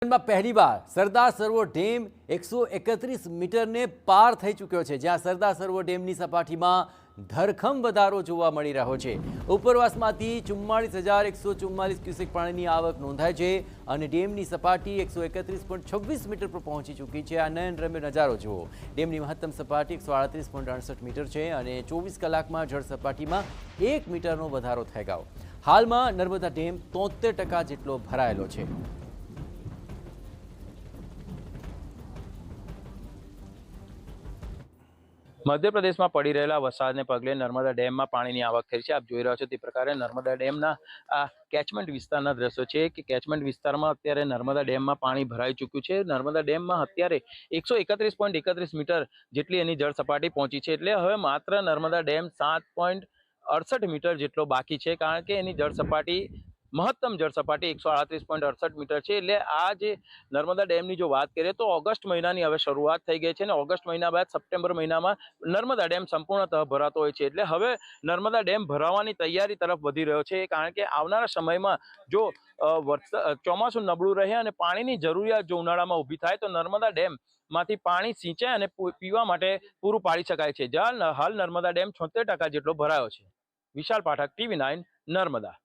સંકલનમાં પહેલીવાર સરદાર સરોવર ડેમ 131 મીટરને પાર થઈ ચૂક્યો છે, જ્યાં સરદાર સરોવર ડેમની સપાટીમાં ધરખમ વધારો જોવા મળી રહ્યો છે। ઉપરવાસમાંથી 44,144 ક્યુસેક પાણીની આવક નોંધાય છે અને ડેમની સપાટી 131.26 મીટર પર પહોંચી ચૂકી છે। આ નયનરમ્ય નજારો જુઓ। ડેમની મહત્તમ સપાટી 138.68 મીટર છે અને 24 કલાકમાં જળ સપાટીમાં 1 મીટરનો વધારો થઈ ગયો। હાલમાં નર્મદા ડેમ 73% જેટલો ભરાયેલો છે। મધ્યપ્રદેશમાં પડી રહેલા વરસાદને પગલે નર્મદા ડેમમાં પાણીની આવક થઈ છે। આપ જોઈ રહ્યા છો તે પ્રકારે નર્મદા ડેમના આ કેચમેન્ટ વિસ્તારના દ્રશ્યો છે કે કેચમેન્ટ વિસ્તારમાં અત્યારે નર્મદા ડેમમાં પાણી ભરાઈ ચૂક્યું છે। નર્મદા ડેમમાં અત્યારે 131.31 મીટર જેટલી એની જળ સપાટી પહોંચી છે, એટલે હવે માત્ર નર્મદા ડેમ 7.68 મીટર જેટલો બાકી છે, કારણ કે એની જળ સપાટી મહત્તમ જળ સપાટી 138.68 મીટર છે। એટલે આ જે નર્મદા ડેમની જો વાત કરીએ તો ઓગસ્ટ મહિનાની હવે શરૂઆત થઈ ગઈ છે અને ઓગસ્ટ મહિના બાદ સપ્ટેમ્બર મહિનામાં નર્મદા ડેમ સંપૂર્ણતઃ ભરાતો હોય છે। એટલે હવે નર્મદા ડેમ ભરાવાની તૈયારી તરફ વધી રહ્યો છે, કારણ કે આવનારા સમયમાં જો ચોમાસું નબળું રહે અને પાણીની જરૂરિયાત જો ઉનાળામાં ઊભી થાય તો નર્મદા ડેમ માંથી પાણી સિંચાઈ અને પીવા માટે પૂરું પાડી શકાય છે। હાલ નર્મદા ડેમ 76% જેટલો ભરાયો છે। વિશાલ પાઠક, TV9, નર્મદા।